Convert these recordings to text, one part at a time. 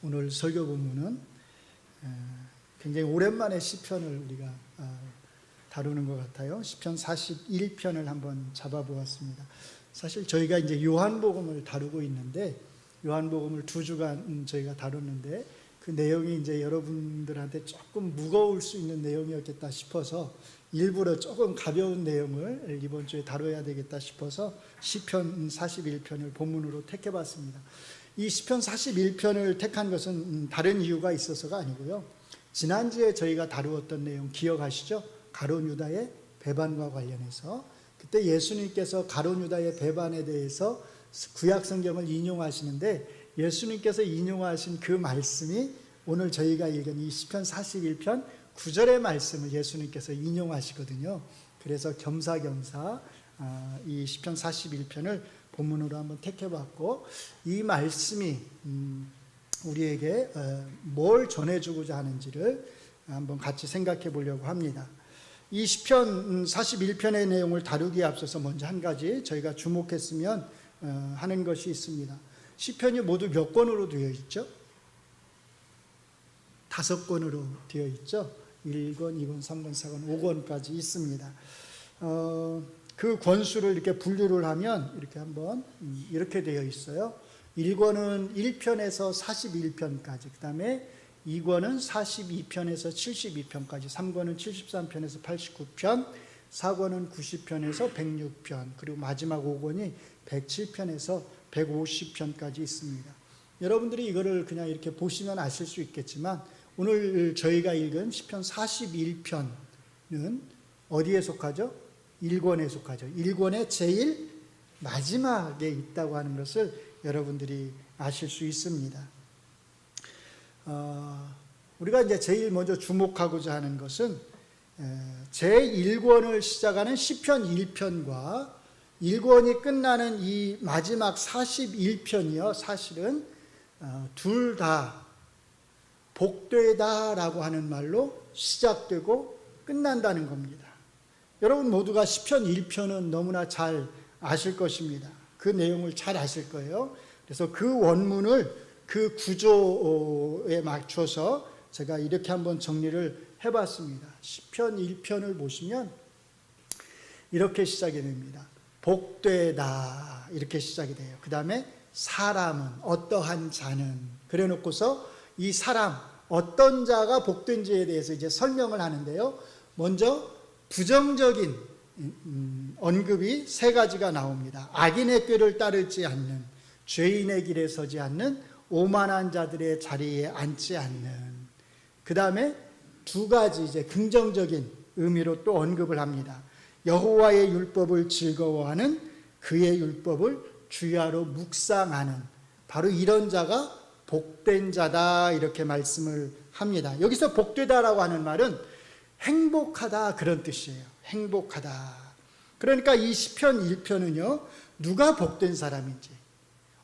오늘 설교 본문은 굉장히 오랜만에 시편을 우리가 다루는 것 같아요. 시편 41편을 한번 잡아보았습니다. 사실 저희가 이제 요한복음을 다루고 있는데 요한복음을 2주간 저희가 다뤘는데 그 내용이 이제 여러분들한테 조금 무거울 수 있는 내용이었겠다 싶어서 일부러 조금 가벼운 내용을 이번 주에 다뤄야 되겠다 싶어서 시편 41편을 본문으로 택해봤습니다. 이 시편 41편을 택한 것은 다른 이유가 있어서가 아니고요. 지난주에 저희가 다루었던 내용 기억하시죠? 가룟 유다의 배반과 관련해서 그때 예수님께서 가룟 유다의 배반에 대해서 구약 성경을 인용하시는데 예수님께서 인용하신 그 말씀이 오늘 저희가 읽은 이 시편 41편 9절의 말씀을 예수님께서 인용하시거든요. 그래서 겸사겸사 이 시편 41편을 본문으로 한번 택해봤고 이 말씀이 우리에게 뭘 전해주고자 하는지를 한번 같이 생각해 보려고 합니다. 이 시편 41편의 내용을 다루기에 앞서서 먼저 한 가지 저희가 주목했으면 하는 것이 있습니다. 시편이 모두 몇 권으로 되어 있죠? 5권으로 되어 있죠? 1권, 2권, 3권, 4권, 5권까지 있습니다. 그 권수를 이렇게 분류를 하면 이렇게 한번 이렇게 되어 있어요. 1권은 1편에서 41편까지, 그 다음에 2권은 42편에서 72편까지, 3권은 73편에서 89편, 4권은 90편에서 106편, 그리고 마지막 5권이 107편에서 150편까지 있습니다. 여러분들이 이거를 그냥 이렇게 보시면 아실 수 있겠지만 오늘 저희가 읽은 시편 41편은 어디에 속하죠? 1권에 속하죠. 1권의 제일 마지막에 있다고 하는 것을 여러분들이 아실 수 있습니다. 우리가 이제 제일 먼저 주목하고자 하는 것은 제1권을 시작하는 시편 1편과 1권이 끝나는 이 마지막 41편이요. 사실은 둘 다 복되다라고 하는 말로 시작되고 끝난다는 겁니다. 여러분 모두가 시편 1편은 너무나 잘 아실 것입니다. 그 내용을 잘 아실 거예요. 그래서 그 원문을 그 구조에 맞춰서 제가 이렇게 한번 정리를 해봤습니다. 시편 1편을 보시면 이렇게 시작이 됩니다. 복되다 이렇게 시작이 돼요. 그 다음에 사람은 어떠한 자는 그래 놓고서 이 사람 어떤 자가 복된지에 대해서 이제 설명을 하는데요. 먼저 부정적인 언급이 3가지가 나옵니다. 악인의 꾀를 따르지 않는, 죄인의 길에 서지 않는, 오만한 자들의 자리에 앉지 않는. 그 다음에 2가지 이제 긍정적인 의미로 또 언급을 합니다. 여호와의 율법을 즐거워하는, 그의 율법을 주야로 묵상하는, 바로 이런 자가 복된 자다 이렇게 말씀을 합니다. 여기서 복되다라고 하는 말은 행복하다 그런 뜻이에요. 행복하다. 그러니까 이 시편 1편은요. 누가 복된 사람인지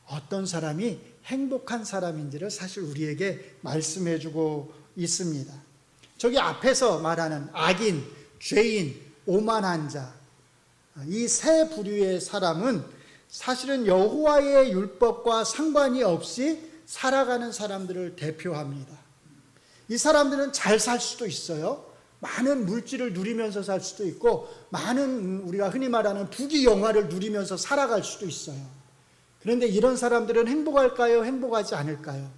어떤 사람이 행복한 사람인지를 사실 우리에게 말씀해 주고 있습니다. 저기 앞에서 말하는 악인, 죄인, 오만한 자, 이 3 부류의 사람은 사실은 여호와의 율법과 상관이 없이 살아가는 사람들을 대표합니다. 이 사람들은 잘 살 수도 있어요. 많은 물질을 누리면서 살 수도 있고 많은 우리가 흔히 말하는 부귀영화를 누리면서 살아갈 수도 있어요. 그런데 이런 사람들은 행복할까요? 행복하지 않을까요?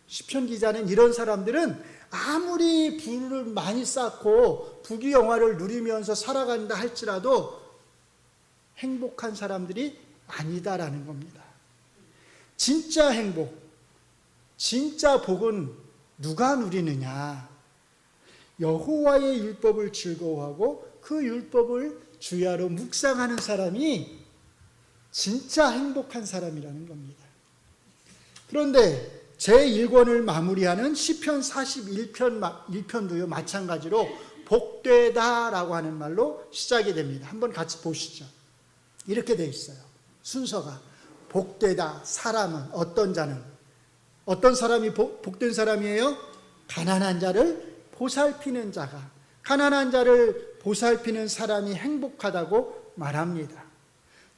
시편 기자는 이런 사람들은 아무리 부를 많이 쌓고 부귀영화를 누리면서 살아간다 할지라도 행복한 사람들이 아니다라는 겁니다. 진짜 행복, 진짜 복은 누가 누리느냐? 여호와의 율법을 즐거워하고 그 율법을 주야로 묵상하는 사람이 진짜 행복한 사람이라는 겁니다. 그런데 제1권을 마무리하는 시편 41편도요 마찬가지로 복되다라고 하는 말로 시작이 됩니다. 한번 같이 보시죠. 이렇게 되어 있어요. 순서가 복되다. 사람은 어떤 자는 어떤 사람이 복된 사람이에요? 가난한 자를 보살피는 자가, 가난한 자를 보살피는 사람이 행복하다고 말합니다.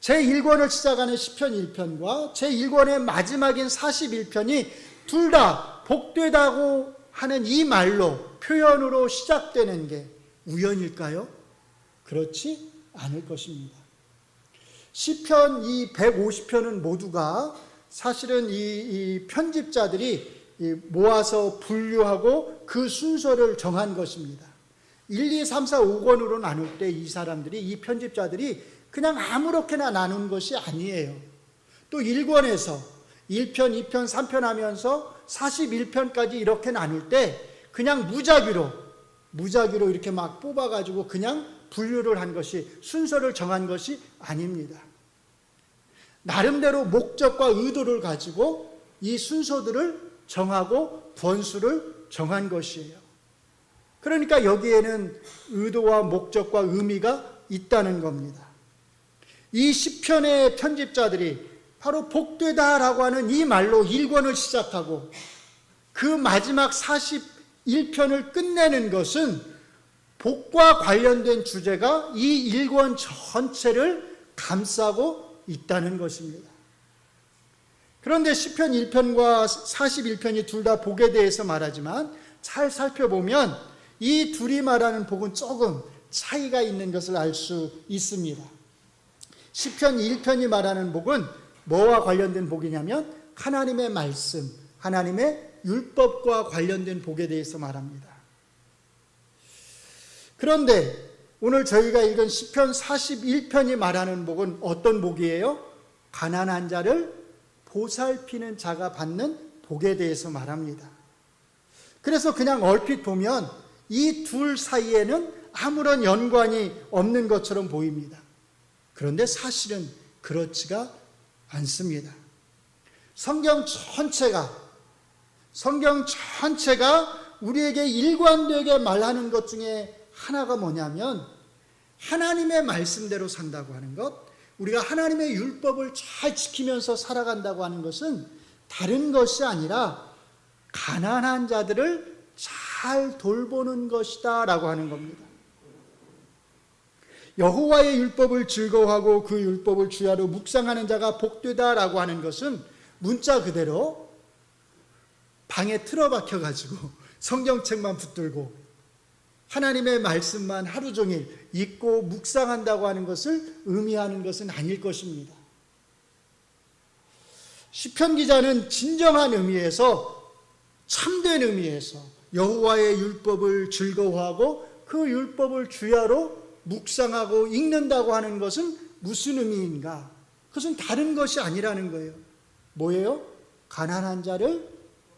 제1권을 시작하는 시편 1편과 제1권의 마지막인 41편이 둘 다 복되다고 하는 이 말로, 표현으로 시작되는 게 우연일까요? 그렇지 않을 것입니다. 시편 이 150편은 모두가 사실은 이 편집자들이 모아서 분류하고 그 순서를 정한 것입니다. 1, 2, 3, 4, 5권으로 나눌 때 이 사람들이, 이 편집자들이 그냥 아무렇게나 나눈 것이 아니에요. 또 1권에서 1편, 2편, 3편 하면서 41편까지 이렇게 나눌 때 그냥 무작위로 이렇게 막 뽑아가지고 그냥 분류를 한 것이, 순서를 정한 것이 아닙니다. 나름대로 목적과 의도를 가지고 이 순서들을 정하고 번수를 정한 것이에요. 그러니까 여기에는 의도와 목적과 의미가 있다는 겁니다. 이 시편의 편집자들이 바로 복되다라고 하는 이 말로 1권을 시작하고 그 마지막 41편을 끝내는 것은 복과 관련된 주제가 이 1권 전체를 감싸고 있다는 것입니다. 그런데 시편 1편과 41편이 둘 다 복에 대해서 말하지만 잘 살펴보면 이 둘이 말하는 복은 조금 차이가 있는 것을 알 수 있습니다. 시편 1편이 말하는 복은 뭐와 관련된 복이냐면 하나님의 말씀, 하나님의 율법과 관련된 복에 대해서 말합니다. 그런데 오늘 저희가 읽은 시편 41편이 말하는 복은 어떤 복이에요? 가난한 자를 보살피는 자가 받는 복에 대해서 말합니다. 그래서 그냥 얼핏 보면 이 둘 사이에는 아무런 연관이 없는 것처럼 보입니다. 그런데 사실은 그렇지가 않습니다. 성경 전체가 우리에게 일관되게 말하는 것 중에 하나가 뭐냐면 하나님의 말씀대로 산다고 하는 것, 우리가 하나님의 율법을 잘 지키면서 살아간다고 하는 것은 다른 것이 아니라 가난한 자들을 잘 돌보는 것이다 라고 하는 겁니다. 여호와의 율법을 즐거워하고 그 율법을 주야로 묵상하는 자가 복되다 라고 하는 것은 문자 그대로 방에 틀어박혀 가지고 성경책만 붙들고 하나님의 말씀만 하루 종일 읽고 묵상한다고 하는 것을 의미하는 것은 아닐 것입니다. 시편 기자는 진정한 의미에서, 참된 의미에서 여호와의 율법을 즐거워하고 그 율법을 주야로 묵상하고 읽는다고 하는 것은 무슨 의미인가? 그것은 다른 것이 아니라는 거예요. 뭐예요? 가난한 자를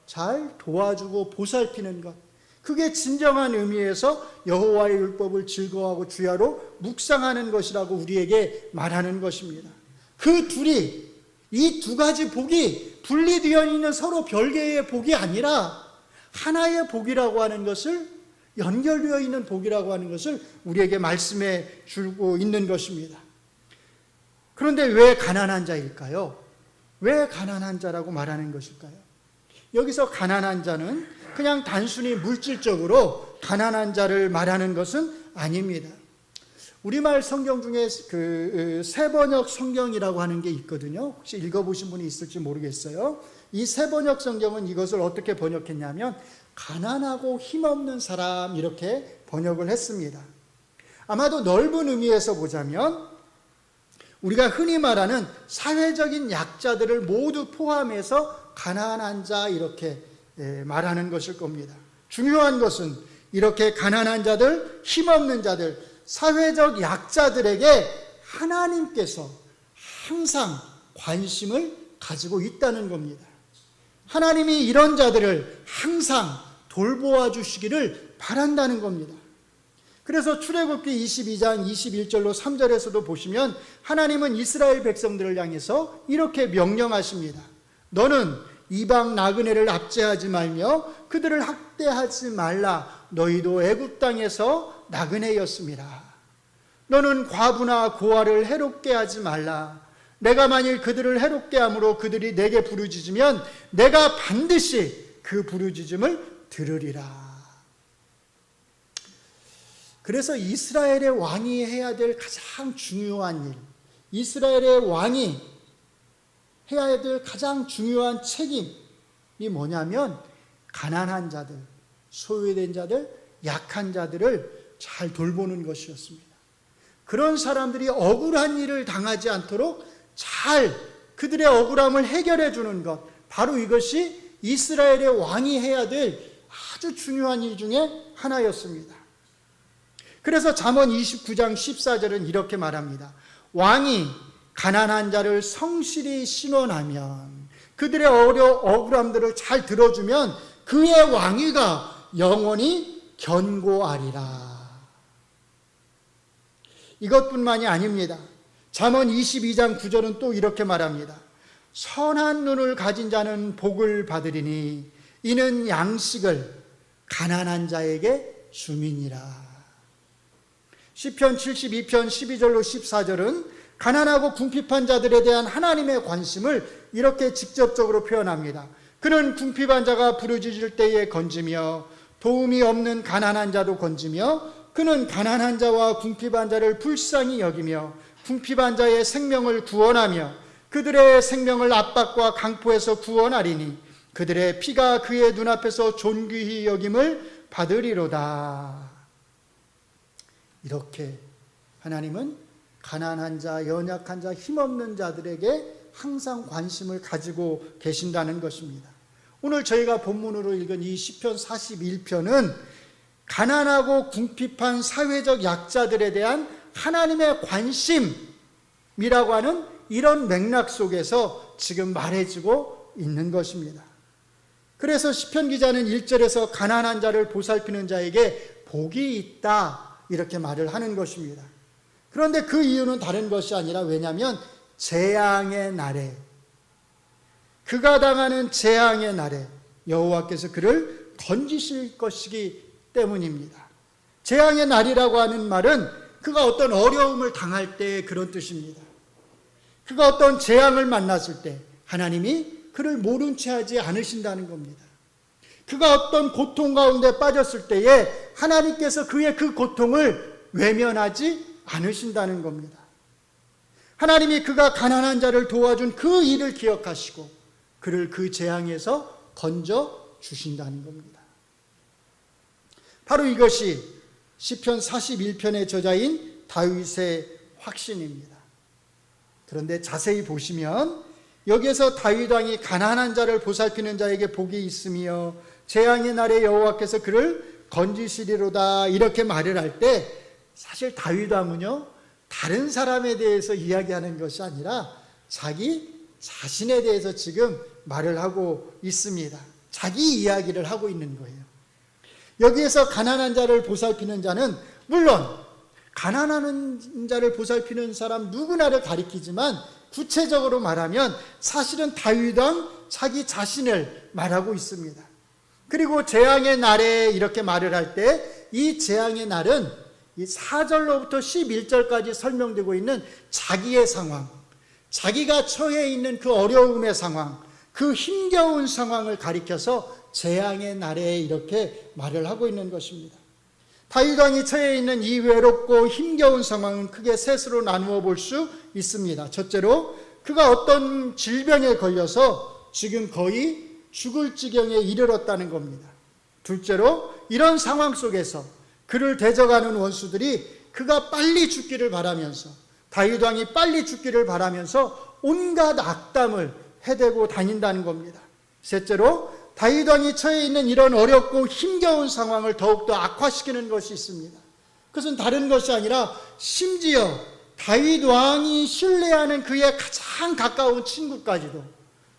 잘 도와주고 보살피는 것. 그게 진정한 의미에서 여호와의 율법을 즐거워하고 주야로 묵상하는 것이라고 우리에게 말하는 것입니다. 그 둘이, 이 두 가지 복이 분리되어 있는 서로 별개의 복이 아니라 하나의 복이라고 하는 것을, 연결되어 있는 복이라고 하는 것을 우리에게 말씀해 주고 있는 것입니다. 그런데 왜 가난한 자일까요? 왜 가난한 자라고 말하는 것일까요? 여기서 가난한 자는 그냥 단순히 물질적으로 가난한 자를 말하는 것은 아닙니다. 우리말 성경 중에 그 새번역 성경이라고 하는 게 있거든요. 혹시 읽어보신 분이 있을지 모르겠어요. 이 새번역 성경은 이것을 어떻게 번역했냐면 가난하고 힘없는 사람, 이렇게 번역을 했습니다. 아마도 넓은 의미에서 보자면 우리가 흔히 말하는 사회적인 약자들을 모두 포함해서 가난한 자, 이렇게 말하는 것일 겁니다. 중요한 것은 이렇게 가난한 자들, 힘없는 자들, 사회적 약자들에게 하나님께서 항상 관심을 가지고 있다는 겁니다. 하나님이 이런 자들을 항상 돌보아 주시기를 바란다는 겁니다. 그래서 출애굽기 22장 21절로 3절에서도 보시면 하나님은 이스라엘 백성들을 향해서 이렇게 명령하십니다. 너는 이방 나그네를 압제하지 말며 그들을 학대하지 말라. 너희도 애굽 땅에서 나그네였습니다. 너는 과부나 고아를 해롭게 하지 말라. 내가 만일 그들을 해롭게 함으로 그들이 내게 부르짖으면 내가 반드시 그 부르짖음을 들으리라. 그래서 이스라엘의 왕이 해야 될 가장 중요한 일, 이스라엘의 왕이 해야 될 가장 중요한 책임이 뭐냐면 가난한 자들, 소외된 자들, 약한 자들을 잘 돌보는 것이었습니다. 그런 사람들이 억울한 일을 당하지 않도록 잘 그들의 억울함을 해결해 주는 것, 바로 이것이 이스라엘의 왕이 해야 될 아주 중요한 일 중에 하나였습니다. 그래서 잠언 29장 14절은 이렇게 말합니다. 왕이 가난한 자를 성실히 신원하면, 그들의 억울함들을 잘 들어주면 그의 왕위가 영원히 견고하리라. 이것뿐만이 아닙니다. 잠언 22장 9절은 또 이렇게 말합니다. 선한 눈을 가진 자는 복을 받으리니 이는 양식을 가난한 자에게 주민이라. 시편 72편 12절로 14절은 가난하고 궁핍한 자들에 대한 하나님의 관심을 이렇게 직접적으로 표현합니다. 그는 궁핍한 자가 부르짖을 때에 건지며 도움이 없는 가난한 자도 건지며 그는 가난한 자와 궁핍한 자를 불쌍히 여기며 궁핍한 자의 생명을 구원하며 그들의 생명을 압박과 강포에서 구원하리니 그들의 피가 그의 눈앞에서 존귀히 여김을 받으리로다. 이렇게 하나님은 가난한 자, 연약한 자, 힘없는 자들에게 항상 관심을 가지고 계신다는 것입니다. 오늘 저희가 본문으로 읽은 이 시편 41편은 가난하고 궁핍한 사회적 약자들에 대한 하나님의 관심이라고 하는 이런 맥락 속에서 지금 말해주고 있는 것입니다. 그래서 시편 기자는 1절에서 가난한 자를 보살피는 자에게 복이 있다 이렇게 말을 하는 것입니다. 그런데 그 이유는 다른 것이 아니라, 왜냐하면 재앙의 날에, 그가 당하는 재앙의 날에 여호와께서 그를 건지실 것이기 때문입니다. 재앙의 날이라고 하는 말은 그가 어떤 어려움을 당할 때 그런 뜻입니다. 그가 어떤 재앙을 만났을 때 하나님이 그를 모른 채 하지 않으신다는 겁니다. 그가 어떤 고통 가운데 빠졌을 때에 하나님께서 그의 그 고통을 외면하지 않으신다는 겁니다. 하나님이 그가 가난한 자를 도와준 그 일을 기억하시고 그를 그 재앙에서 건져 주신다는 겁니다. 바로 이것이 시편 41편의 저자인 다윗의 확신입니다. 그런데 자세히 보시면 여기에서 다윗 왕이 가난한 자를 보살피는 자에게 복이 있으며 재앙의 날에 여호와께서 그를 건지시리로다 이렇게 말을 할 때, 사실 다윗 왕은요 다른 사람에 대해서 이야기하는 것이 아니라 자기 자신에 대해서 지금 말을 하고 있습니다. 자기 이야기를 하고 있는 거예요. 여기에서 가난한 자를 보살피는 자는 물론 가난한 자를 보살피는 사람 누구나를 가리키지만, 구체적으로 말하면 사실은 다윗 왕 자기 자신을 말하고 있습니다. 그리고 재앙의 날에 이렇게 말을 할 때 이 재앙의 날은 이 4절로부터 11절까지 설명되고 있는 자기의 상황, 자기가 처해 있는 그 어려움의 상황, 그 힘겨운 상황을 가리켜서 재앙의 날에 이렇게 말을 하고 있는 것입니다. 다윗 왕이 처해 있는 이 외롭고 힘겨운 상황은 크게 셋으로 나누어 볼 수 있습니다. 첫째로 그가 어떤 질병에 걸려서 지금 거의 죽을 지경에 이르렀다는 겁니다. 둘째로 이런 상황 속에서 그를 대적하는 원수들이 그가 빨리 죽기를 바라면서, 다윗 왕이 빨리 죽기를 바라면서 온갖 악담을 해대고 다닌다는 겁니다. 셋째로 다윗 왕이 처해 있는 이런 어렵고 힘겨운 상황을 더욱더 악화시키는 것이 있습니다. 그것은 다른 것이 아니라 심지어 다윗 왕이 신뢰하는 그의 가장 가까운 친구까지도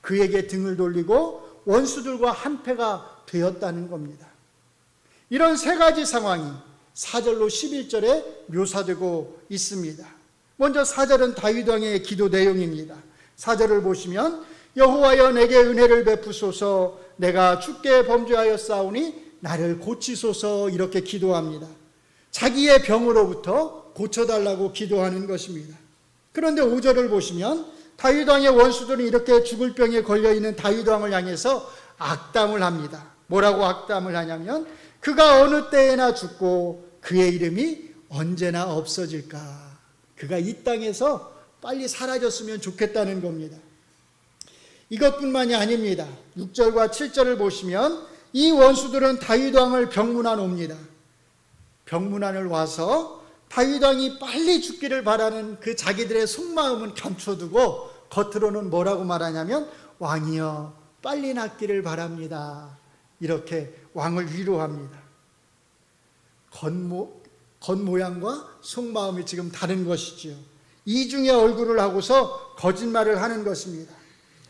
그에게 등을 돌리고 원수들과 한패가 되었다는 겁니다. 이런 세 가지 상황이 4절로 11절에 묘사되고 있습니다. 먼저 4절은 다윗 왕의 기도 내용입니다. 4절을 보시면 여호와여 내게 은혜를 베푸소서, 내가 주께 범죄하였사오니 나를 고치소서 이렇게 기도합니다. 자기의 병으로부터 고쳐달라고 기도하는 것입니다. 그런데 5절을 보시면 다윗 왕의 원수들은 이렇게 죽을 병에 걸려있는 다윗 왕을 향해서 악담을 합니다. 뭐라고 악담을 하냐면 그가 어느 때에나 죽고 그의 이름이 언제나 없어질까, 그가 이 땅에서 빨리 사라졌으면 좋겠다는 겁니다. 이것뿐만이 아닙니다. 6절과 7절을 보시면 이 원수들은 다윗 왕을 병문안 옵니다. 병문안을 와서 다윗 왕이 빨리 죽기를 바라는 그 자기들의 속마음은 감춰두고 겉으로는 뭐라고 말하냐면 왕이여 빨리 낫기를 바랍니다. 이렇게 왕을 위로합니다. 겉모양과 속마음이 지금 다른 것이지요. 이중의 얼굴을 하고서 거짓말을 하는 것입니다.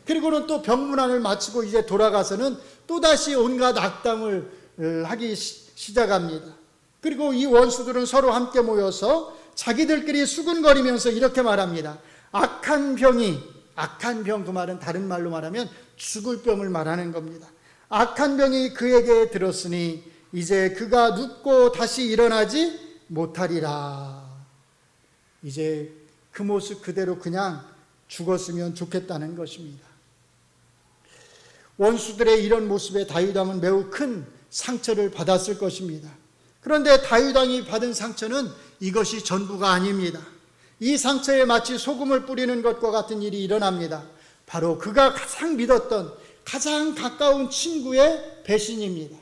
그리고는 또 병문안을 마치고 이제 돌아가서는 또다시 온갖 악담을 하기 시작합니다. 그리고 이 원수들은 서로 함께 모여서 자기들끼리 수군거리면서 이렇게 말합니다. 악한 병, 그 말은 다른 말로 말하면 죽을 병을 말하는 겁니다. 악한 병이 그에게 들었으니 이제 그가 눕고 다시 일어나지 못하리라. 이제 그 모습 그대로 그냥 죽었으면 좋겠다는 것입니다. 원수들의 이런 모습에 다윗 왕은 매우 큰 상처를 받았을 것입니다. 그런데 다윗 왕이 받은 상처는 이것이 전부가 아닙니다. 이 상처에 마치 소금을 뿌리는 것과 같은 일이 일어납니다. 바로 그가 가장 믿었던 가장 가까운 친구의 배신입니다.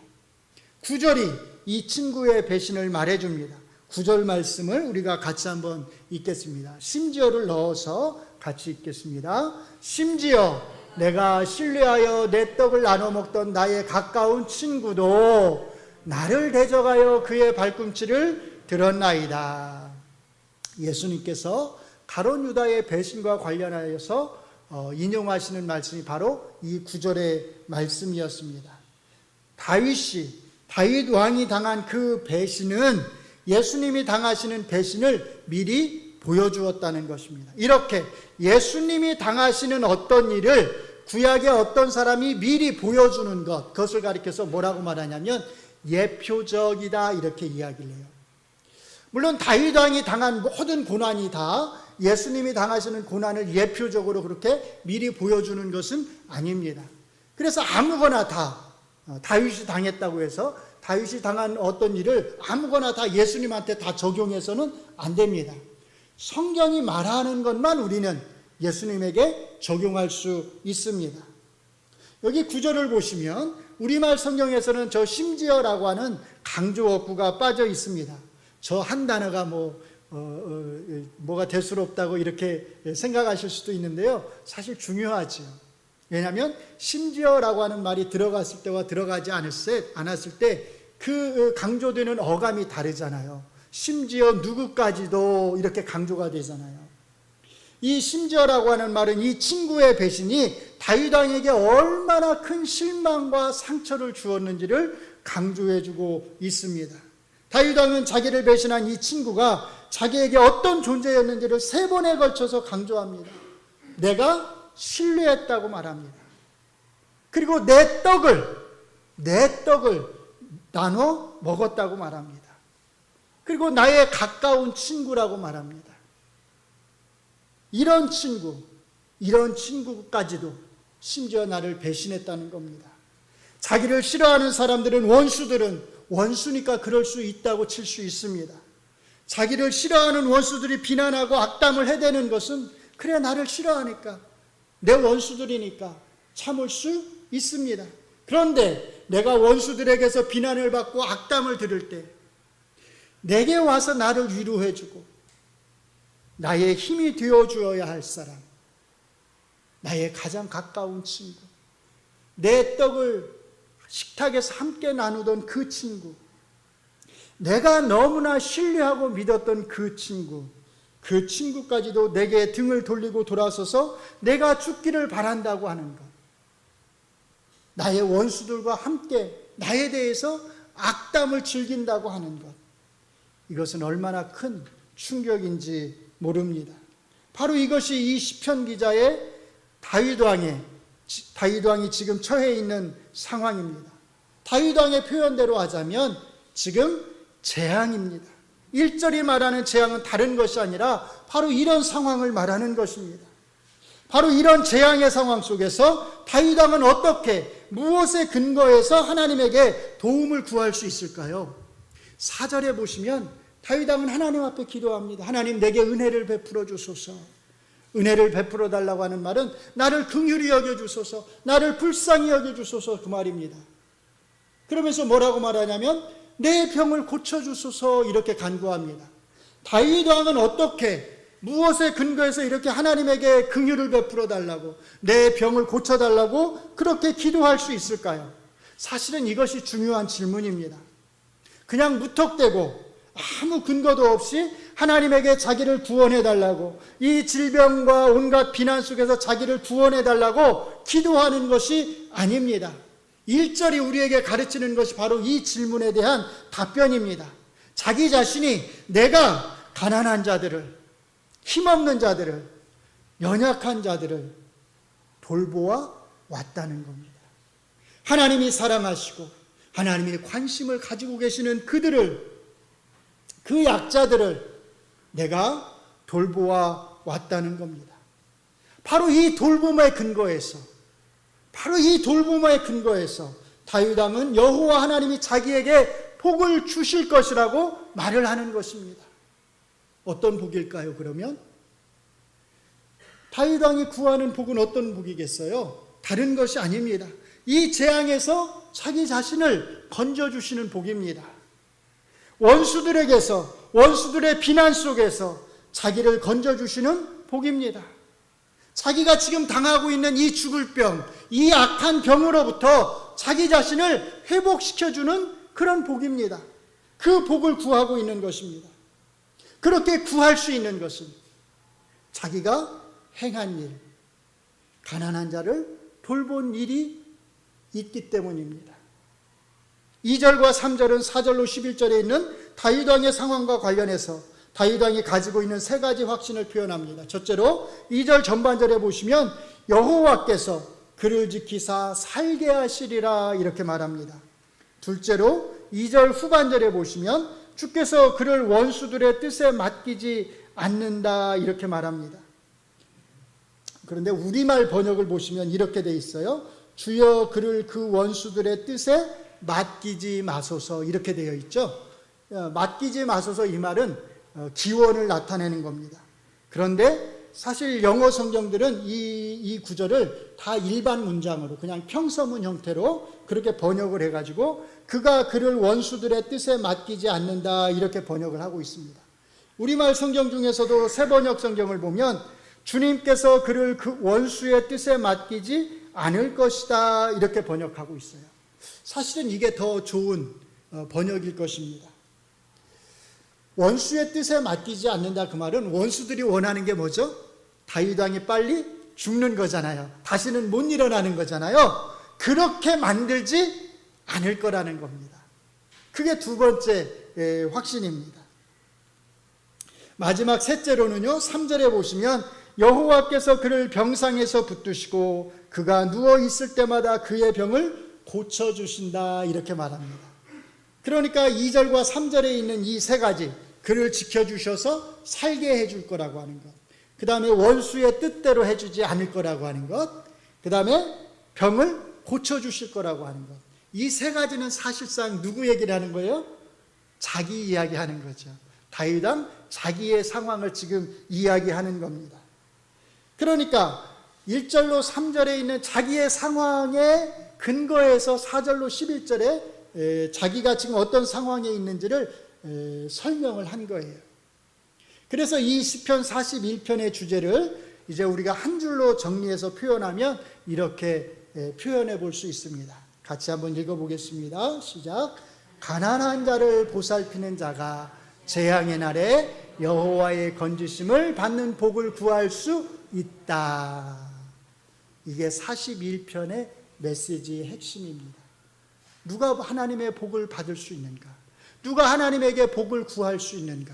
9절이 이 친구의 배신을 말해줍니다. 9절 말씀을 우리가 같이 한번 읽겠습니다. 심지어를 넣어서 같이 읽겠습니다. 심지어 내가 신뢰하여 내 떡을 나눠 먹던 나의 가까운 친구도 나를 대적하여 그의 발꿈치를 들었나이다. 예수님께서 가룟 유다의 배신과 관련하여서 인용하시는 말씀이 바로 이 9절의 말씀이었습니다. 다윗 왕이 당한 그 배신은 예수님이 당하시는 배신을 미리 보여주었다는 것입니다. 이렇게 예수님이 당하시는 어떤 일을 구약의 어떤 사람이 미리 보여주는 것, 그것을 가리켜서 뭐라고 말하냐면 예표적이다 이렇게 이야기를 해요. 물론 다윗 왕이 당한 모든 고난이 다 예수님이 당하시는 고난을 예표적으로 그렇게 미리 보여주는 것은 아닙니다. 그래서 아무거나 다 다윗이 당했다고 해서 다윗이 당한 어떤 일을 아무거나 다 예수님한테 다 적용해서는 안 됩니다. 성경이 말하는 것만 우리는 예수님에게 적용할 수 있습니다. 여기 9절을 보시면 우리말 성경에서는 저 심지어라고 하는 강조 어구가 빠져 있습니다. 저 한 단어가 뭐가 대수롭다고 이렇게 생각하실 수도 있는데요. 사실 중요하죠. 왜냐하면 심지어라고 하는 말이 들어갔을 때와 들어가지 않았을 때 그 강조되는 어감이 다르잖아요. 심지어 누구까지도 이렇게 강조가 되잖아요. 이 심지어라고 하는 말은 이 친구의 배신이 다윗 왕에게 얼마나 큰 실망과 상처를 주었는지를 강조해주고 있습니다. 다윗 왕은 자기를 배신한 이 친구가 자기에게 어떤 존재였는지를 3번에 걸쳐서 강조합니다. 내가 신뢰했다고 말합니다. 그리고 내 떡을 나눠 먹었다고 말합니다. 그리고 나의 가까운 친구라고 말합니다. 이런 친구까지도 심지어 나를 배신했다는 겁니다. 자기를 싫어하는 사람들은 원수니까 그럴 수 있다고 칠 수 있습니다. 자기를 싫어하는 원수들이 비난하고 악담을 해대는 것은 그래 나를 싫어하니까 내 원수들이니까 참을 수 있습니다. 그런데 내가 원수들에게서 비난을 받고 악담을 들을 때 내게 와서 나를 위로해주고 나의 힘이 되어주어야 할 사람, 나의 가장 가까운 친구, 내 떡을 식탁에서 함께 나누던 그 친구, 내가 너무나 신뢰하고 믿었던 그 친구까지도 내게 등을 돌리고 돌아서서 내가 죽기를 바란다고 하는 것, 나의 원수들과 함께 나에 대해서 악담을 즐긴다고 하는 것, 이것은 얼마나 큰 충격인지 모릅니다. 바로 이것이 이 시편 기자의 다윗 왕이 지금 처해 있는 상황입니다. 다윗 왕의 표현대로 하자면 지금 재앙입니다. 1절이 말하는 재앙은 다른 것이 아니라 바로 이런 상황을 말하는 것입니다. 바로 이런 재앙의 상황 속에서 다윗 왕은 어떻게 무엇에 근거해서 하나님에게 도움을 구할 수 있을까요? 4절에 보시면 다윗 왕은 하나님 앞에 기도합니다. 하나님 내게 은혜를 베풀어 주소서. 은혜를 베풀어 달라고 하는 말은 나를 긍휼히 여겨주소서, 나를 불쌍히 여겨주소서 그 말입니다. 그러면서 뭐라고 말하냐면 내 병을 고쳐주소서 이렇게 간구합니다. 다윗 왕은 어떻게, 무엇에 근거해서 이렇게 하나님에게 긍휼을 베풀어 달라고, 내 병을 고쳐달라고 그렇게 기도할 수 있을까요? 사실은 이것이 중요한 질문입니다. 그냥 무턱대고 아무 근거도 없이 하나님에게 자기를 구원해 달라고, 이 질병과 온갖 비난 속에서 자기를 구원해 달라고 기도하는 것이 아닙니다. 1절이 우리에게 가르치는 것이 바로 이 질문에 대한 답변입니다. 자기 자신이 내가 가난한 자들을, 힘없는 자들을, 연약한 자들을 돌보아 왔다는 겁니다. 하나님이 사랑하시고 하나님이 관심을 가지고 계시는 그들을, 그 약자들을 내가 돌보아 왔다는 겁니다. 바로 이 돌봄의 근거에서, 다윗 왕은 여호와 하나님이 자기에게 복을 주실 것이라고 말을 하는 것입니다. 어떤 복일까요, 그러면? 다윗 왕이 구하는 복은 어떤 복이겠어요? 다른 것이 아닙니다. 이 재앙에서 자기 자신을 건져주시는 복입니다. 원수들에게서, 원수들의 비난 속에서 자기를 건져주시는 복입니다. 자기가 지금 당하고 있는 이 죽을 병, 이 악한 병으로부터 자기 자신을 회복시켜주는 그런 복입니다. 그 복을 구하고 있는 것입니다. 그렇게 구할 수 있는 것은 자기가 행한 일, 가난한 자를 돌본 일이 있기 때문입니다. 2절과 3절은 4절로 11절에 있는 다윗 왕의 상황과 관련해서 다윗 왕이 가지고 있는 세 가지 확신을 표현합니다. 첫째로 2절 전반절에 보시면 여호와께서 그를 지키사 살게 하시리라 이렇게 말합니다. 둘째로 2절 후반절에 보시면 주께서 그를 원수들의 뜻에 맡기지 않는다 이렇게 말합니다. 그런데 우리말 번역을 보시면 이렇게 돼 있어요. 주여 그를 그 원수들의 뜻에 맡기지 마소서 이렇게 되어 있죠. 맡기지 마소서 이 말은 기원을 나타내는 겁니다. 그런데 사실 영어 성경들은 이 구절을 다 일반 문장으로 그냥 평서문 형태로 그렇게 번역을 해가지고 그가 그를 원수들의 뜻에 맡기지 않는다 이렇게 번역을 하고 있습니다. 우리말 성경 중에서도 새번역 성경을 보면 주님께서 그를 그 원수의 뜻에 맡기지 않을 것이다 이렇게 번역하고 있어요. 사실은 이게 더 좋은 번역일 것입니다. 원수의 뜻에 맡기지 않는다 그 말은 원수들이 원하는 게 뭐죠? 다윗 왕이 빨리 죽는 거잖아요. 다시는 못 일어나는 거잖아요. 그렇게 만들지 않을 거라는 겁니다. 그게 두 번째 확신입니다. 마지막 셋째로는요, 3절에 보시면 여호와께서 그를 병상에서 붙드시고 그가 누워 있을 때마다 그의 병을 고쳐주신다 이렇게 말합니다. 그러니까 2절과 3절에 있는 이 세 가지, 그를 지켜주셔서 살게 해줄 거라고 하는 것, 그 다음에 원수의 뜻대로 해주지 않을 거라고 하는 것, 그 다음에 병을 고쳐주실 거라고 하는 것, 이 세 가지는 사실상 누구 얘기를 하는 거예요? 자기 이야기하는 거죠. 다윗 왕 자기의 상황을 지금 이야기하는 겁니다. 그러니까 1절로 3절에 있는 자기의 상황에 근거해서 4절로 11절에 자기가 지금 어떤 상황에 있는지를 설명을 한 거예요. 그래서 이 시편 41편의 주제를 이제 우리가 한 줄로 정리해서 표현하면 이렇게 표현해 볼 수 있습니다. 같이 한번 읽어보겠습니다. 시작. 가난한 자를 보살피는 자가 재앙의 날에 여호와의 건지심을 받는 복을 구할 수 있다. 이게 41편의 메시지의 핵심입니다. 누가 하나님의 복을 받을 수 있는가? 누가 하나님에게 복을 구할 수 있는가?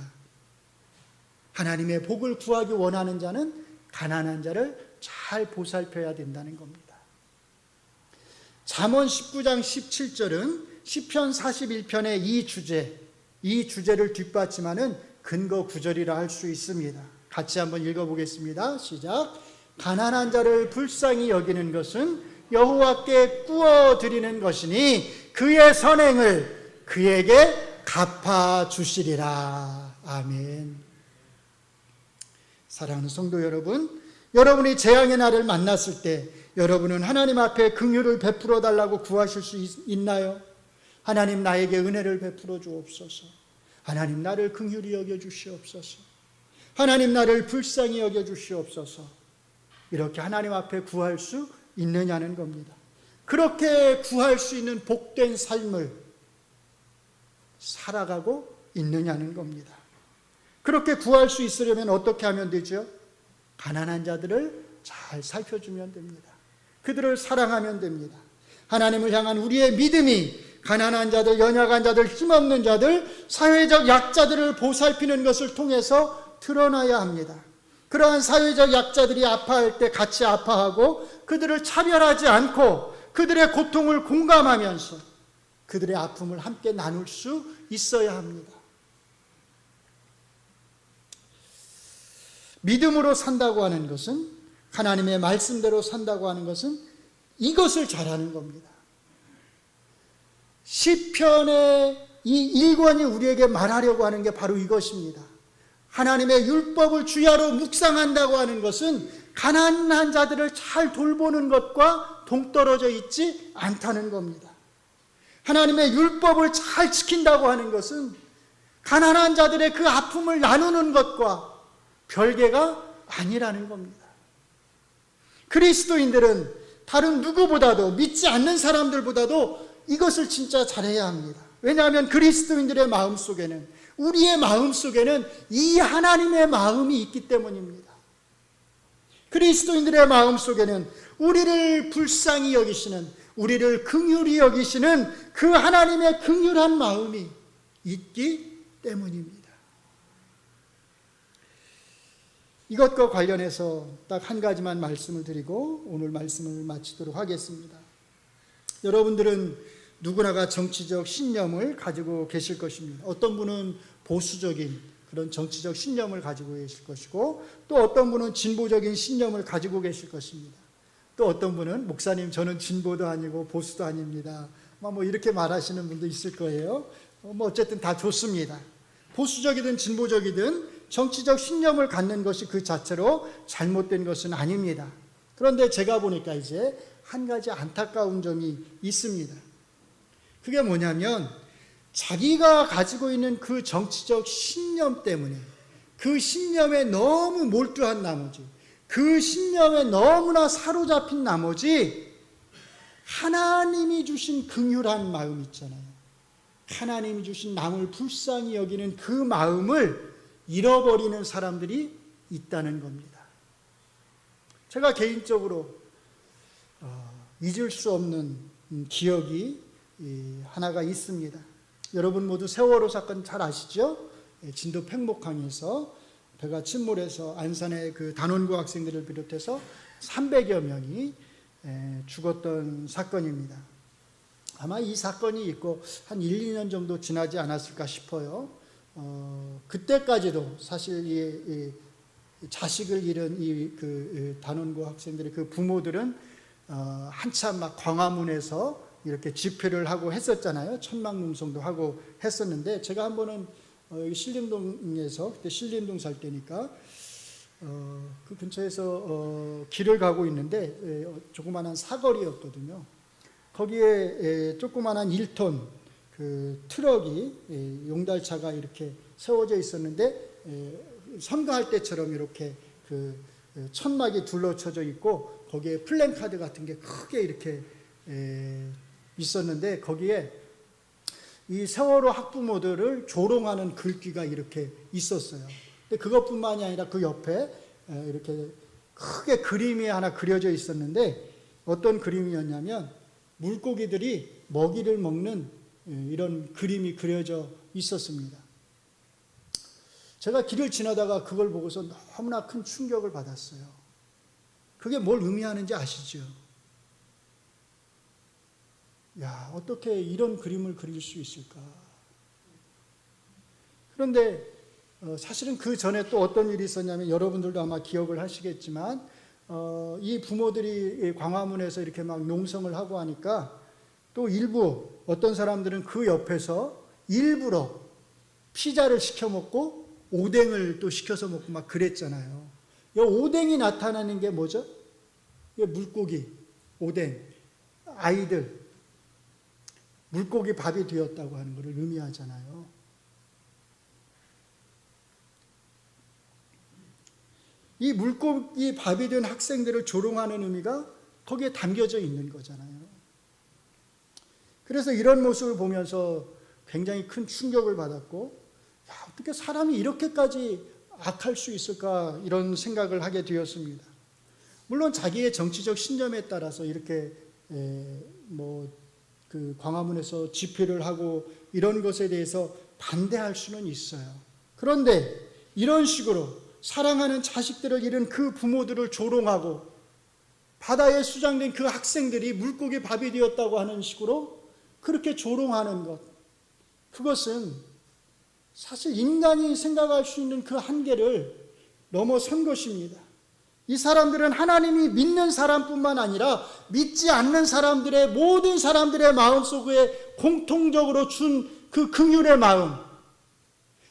하나님의 복을 구하기 원하는 자는 가난한 자를 잘 보살펴야 된다는 겁니다. 잠언 19장 17절은 시편 41편의 이 주제를 뒷받침하는 근거 구절이라 할 수 있습니다. 같이 한번 읽어보겠습니다. 시작. 가난한 자를 불쌍히 여기는 것은 여호와께 꾸어드리는 것이니 그의 선행을 그에게 갚아주시리라. 아멘. 사랑하는 성도 여러분, 여러분이 재앙의 날을 만났을 때 여러분은 하나님 앞에 긍휼을 베풀어 달라고 구하실 수 있나요? 하나님 나에게 은혜를 베풀어 주옵소서. 하나님 나를 긍휼히 여겨 주시옵소서. 하나님 나를 불쌍히 여겨 주시옵소서. 이렇게 하나님 앞에 구할 수 있느냐는 겁니다. 그렇게 구할 수 있는 복된 삶을 살아가고 있느냐는 겁니다. 그렇게 구할 수 있으려면 어떻게 하면 되죠? 가난한 자들을 잘 살펴주면 됩니다. 그들을 사랑하면 됩니다. 하나님을 향한 우리의 믿음이 가난한 자들, 연약한 자들, 힘없는 자들, 사회적 약자들을 보살피는 것을 통해서 드러나야 합니다. 그러한 사회적 약자들이 아파할 때 같이 아파하고 그들을 차별하지 않고 그들의 고통을 공감하면서 그들의 아픔을 함께 나눌 수 있어야 합니다. 믿음으로 산다고 하는 것은, 하나님의 말씀대로 산다고 하는 것은 이것을 잘하는 겁니다. 시편의 이 1권이 우리에게 말하려고 하는 게 바로 이것입니다. 하나님의 율법을 주야로 묵상한다고 하는 것은 가난한 자들을 잘 돌보는 것과 동떨어져 있지 않다는 겁니다. 하나님의 율법을 잘 지킨다고 하는 것은 가난한 자들의 그 아픔을 나누는 것과 별개가 아니라는 겁니다. 그리스도인들은 다른 누구보다도, 믿지 않는 사람들보다도 이것을 진짜 잘해야 합니다. 왜냐하면 그리스도인들의 마음속에는, 우리의 마음속에는 이 하나님의 마음이 있기 때문입니다. 그리스도인들의 마음속에는 우리를 불쌍히 여기시는, 우리를 긍휼히 여기시는 그 하나님의 긍휼한 마음이 있기 때문입니다. 이것과 관련해서 딱 한 가지만 말씀을 드리고 오늘 말씀을 마치도록 하겠습니다. 여러분들은 누구나가 정치적 신념을 가지고 계실 것입니다. 어떤 분은 보수적인 그런 정치적 신념을 가지고 계실 것이고, 또 어떤 분은 진보적인 신념을 가지고 계실 것입니다. 또 어떤 분은 목사님 저는 진보도 아니고 보수도 아닙니다, 뭐 이렇게 말하시는 분도 있을 거예요. 어쨌든 다 좋습니다. 보수적이든 진보적이든 정치적 신념을 갖는 것이 그 자체로 잘못된 것은 아닙니다. 그런데 제가 보니까 이제 한 가지 안타까운 점이 있습니다. 그게 뭐냐면 자기가 가지고 있는 그 정치적 신념 때문에, 그 신념에 너무 몰두한 나머지, 그 신념에 너무나 사로잡힌 나머지 하나님이 주신 긍휼한 마음 있잖아요. 하나님이 주신 남을 불쌍히 여기는 그 마음을 잃어버리는 사람들이 있다는 겁니다. 제가 개인적으로 잊을 수 없는 기억이 하나가 있습니다. 여러분 모두 세월호 사건 잘 아시죠? 진도 팽목항에서 배가 침몰해서 안산의 그 단원고 학생들을 비롯해서 300여 명이 죽었던 사건입니다. 아마 이 사건이 있고 한 1, 2년 정도 지나지 않았을까 싶어요. 그때까지도 사실 이 자식을 잃은 그 단원고 학생들의 그 부모들은 한참 막 광화문에서 이렇게 집회를 하고 했었잖아요. 천막농성도 하고 했었는데, 제가 한 번은 여기 신림동에서, 그때 신림동 살 때니까 그 근처에서 길을 가고 있는데 조그마한 사거리였거든요. 거기에 조그마한 1톤 그 트럭이, 용달차가 이렇게 세워져 있었는데 선거할 때처럼 이렇게 그 천막이 둘러쳐져 있고 거기에 플랜카드 같은 게 크게 이렇게 있었는데, 거기에 이 세월호 학부모들을 조롱하는 글귀가 이렇게 있었어요. 근데 그것뿐만이 아니라 그 옆에 이렇게 크게 그림이 하나 그려져 있었는데, 어떤 그림이었냐면 물고기들이 먹이를 먹는 이런 그림이 그려져 있었습니다. 제가 길을 지나다가 그걸 보고서 너무나 큰 충격을 받았어요. 그게 뭘 의미하는지 아시죠? 야, 어떻게 이런 그림을 그릴 수 있을까? 그런데 사실은 그 전에 또 어떤 일이 있었냐면, 여러분들도 아마 기억을 하시겠지만 이 부모들이 광화문에서 이렇게 막 농성을 하고 하니까 또 일부 어떤 사람들은 그 옆에서 일부러 피자를 시켜 먹고 오뎅을 또 시켜서 먹고 막 그랬잖아요. 이 오뎅이 나타나는 게 뭐죠? 이게 물고기, 오뎅, 아이들, 물고기 밥이 되었다고 하는 것을 의미하잖아요. 이 물고기 밥이 된 학생들을 조롱하는 의미가 거기에 담겨져 있는 거잖아요. 그래서 이런 모습을 보면서 굉장히 큰 충격을 받았고, 야, 어떻게 사람이 이렇게까지 악할 수 있을까, 이런 생각을 하게 되었습니다. 물론 자기의 정치적 신념에 따라서 이렇게 광화문에서 집회를 하고 이런 것에 대해서 반대할 수는 있어요. 그런데 이런 식으로 사랑하는 자식들을 잃은 그 부모들을 조롱하고 바다에 수장된 그 학생들이 물고기 밥이 되었다고 하는 식으로 그렇게 조롱하는 것, 그것은 사실 인간이 생각할 수 있는 그 한계를 넘어선 것입니다. 이 사람들은 하나님이 믿는 사람뿐만 아니라 믿지 않는 사람들의, 모든 사람들의 마음속에 공통적으로 준 그 긍휼의 마음,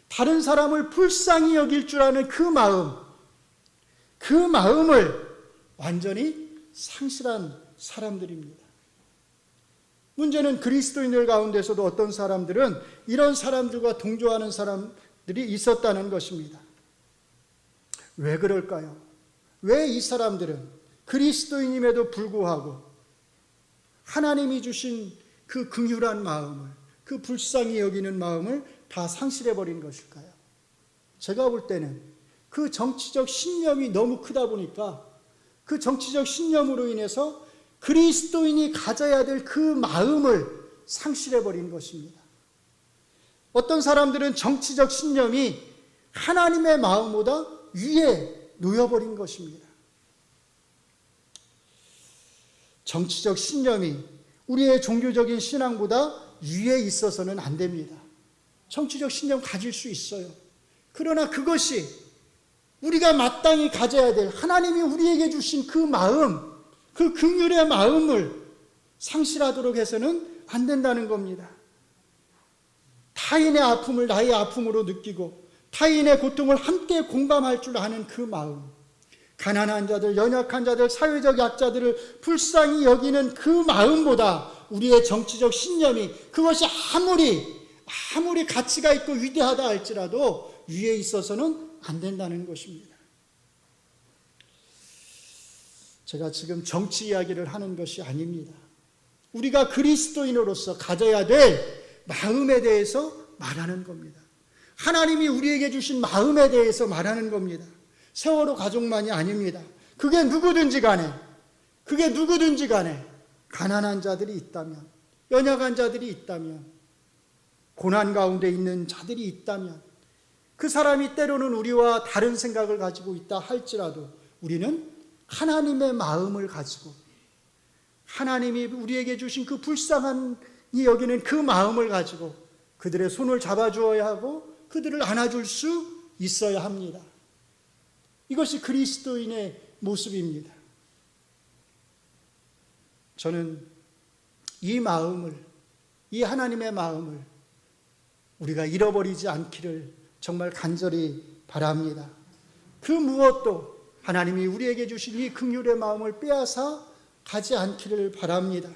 다른 사람을 불쌍히 여길 줄 아는 그 마음, 그 마음을 완전히 상실한 사람들입니다. 문제는 그리스도인들 가운데서도 어떤 사람들은 이런 사람들과 동조하는 사람들이 있었다는 것입니다. 왜 그럴까요? 왜 이 사람들은 그리스도인임에도 불구하고 하나님이 주신 그 긍휼한 마음을, 그 불쌍히 여기는 마음을 다 상실해버린 것일까요? 제가 볼 때는 그 정치적 신념이 너무 크다 보니까 그 정치적 신념으로 인해서 그리스도인이 가져야 될 그 마음을 상실해버린 것입니다. 어떤 사람들은 정치적 신념이 하나님의 마음보다 위에 놓여버린 것입니다. 정치적 신념이 우리의 종교적인 신앙보다 위에 있어서는 안 됩니다. 정치적 신념 가질 수 있어요. 그러나 그것이 우리가 마땅히 가져야 될 하나님이 우리에게 주신 그 마음, 그 긍휼의 마음을 상실하도록 해서는 안 된다는 겁니다. 타인의 아픔을 나의 아픔으로 느끼고 타인의 고통을 함께 공감할 줄 아는 그 마음, 가난한 자들, 연약한 자들, 사회적 약자들을 불쌍히 여기는 그 마음보다 우리의 정치적 신념이, 그것이 아무리 가치가 있고 위대하다 할지라도 위에 있어서는 안 된다는 것입니다. 제가 지금 정치 이야기를 하는 것이 아닙니다. 우리가 그리스도인으로서 가져야 될 마음에 대해서 말하는 겁니다. 하나님이 우리에게 주신 마음에 대해서 말하는 겁니다. 세월호 가족만이 아닙니다. 그게 누구든지 간에 가난한 자들이 있다면, 연약한 자들이 있다면, 고난 가운데 있는 자들이 있다면, 그 사람이 때로는 우리와 다른 생각을 가지고 있다 할지라도 우리는 하나님의 마음을 가지고 하나님이 우리에게 주신 그 불쌍한 이 여기는 그 마음을 가지고 그들의 손을 잡아주어야 하고 그들을 안아줄 수 있어야 합니다. 이것이 그리스도인의 모습입니다. 저는 이 마음을, 이 하나님의 마음을 우리가 잃어버리지 않기를 정말 간절히 바랍니다. 그 무엇도 하나님이 우리에게 주신 이 긍휼의 마음을 빼앗아 가지 않기를 바랍니다.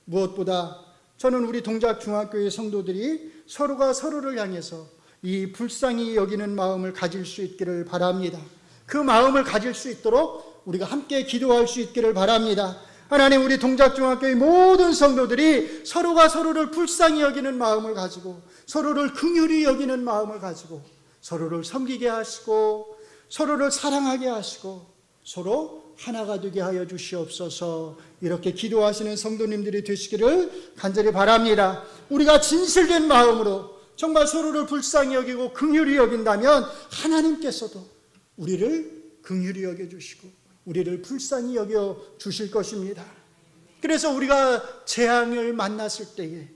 무엇보다 저는 우리 동작중학교의 성도들이 서로가 서로를 향해서 이 불쌍히 여기는 마음을 가질 수 있기를 바랍니다. 그 마음을 가질 수 있도록 우리가 함께 기도할 수 있기를 바랍니다. 하나님, 우리 동작중학교의 모든 성도들이 서로가 서로를 불쌍히 여기는 마음을 가지고 서로를 긍휼히 여기는 마음을 가지고 서로를 섬기게 하시고 서로를 사랑하게 하시고 서로 하나가 되게 하여 주시옵소서. 이렇게 기도하시는 성도님들이 되시기를 간절히 바랍니다. 우리가 진실된 마음으로 정말 서로를 불쌍히 여기고 긍휼히 여긴다면 하나님께서도 우리를 긍휼히 여겨주시고 우리를 불쌍히 여겨 주실 것입니다. 그래서 우리가 재앙을 만났을 때에,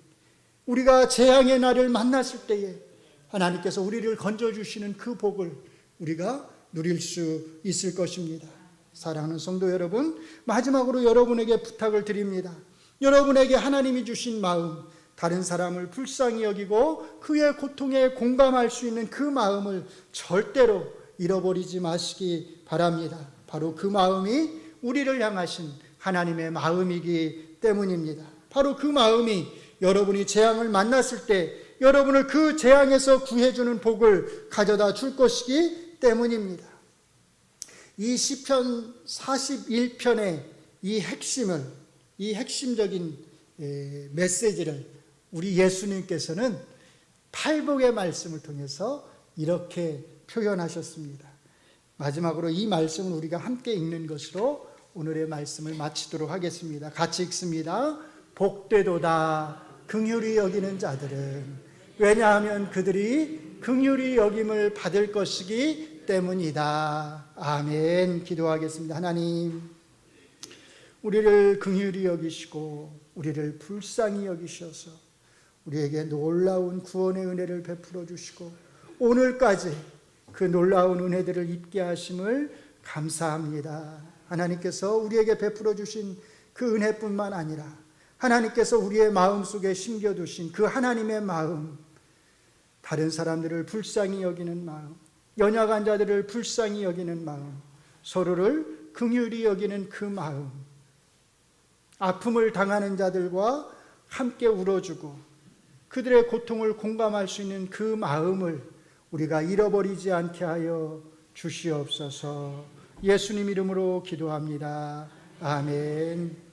우리가 재앙의 날을 만났을 때에 하나님께서 우리를 건져주시는 그 복을 우리가 누릴 수 있을 것입니다. 사랑하는 성도 여러분, 마지막으로 여러분에게 부탁을 드립니다. 여러분에게 하나님이 주신 마음, 다른 사람을 불쌍히 여기고 그의 고통에 공감할 수 있는 그 마음을 절대로 잃어버리지 마시기 바랍니다. 바로 그 마음이 우리를 향하신 하나님의 마음이기 때문입니다. 바로 그 마음이 여러분이 재앙을 만났을 때 여러분을 그 재앙에서 구해주는 복을 가져다 줄 것이기 때문입니다. 이 시편 41편의 이 핵심적인 메시지를 우리 예수님께서는 팔복의 말씀을 통해서 이렇게 표현하셨습니다. 마지막으로 이 말씀을 우리가 함께 읽는 것으로 오늘의 말씀을 마치도록 하겠습니다. 같이 읽습니다. 복되도다 긍휼히 여기는 자들은, 왜냐하면 그들이 긍휼히 여김을 받을 것이기 때문이다. 아멘. 기도하겠습니다. 하나님, 우리를 긍휼히 여기시고 우리를 불쌍히 여기셔서 우리에게 놀라운 구원의 은혜를 베풀어 주시고 오늘까지 그 놀라운 은혜들을 입게 하심을 감사합니다. 하나님께서 우리에게 베풀어 주신 그 은혜뿐만 아니라 하나님께서 우리의 마음속에 심겨두신 그 하나님의 마음, 다른 사람들을 불쌍히 여기는 마음, 연약한 자들을 불쌍히 여기는 마음, 서로를 긍휼히 여기는 그 마음, 아픔을 당하는 자들과 함께 울어주고 그들의 고통을 공감할 수 있는 그 마음을 우리가 잃어버리지 않게 하여 주시옵소서. 예수님 이름으로 기도합니다. 아멘.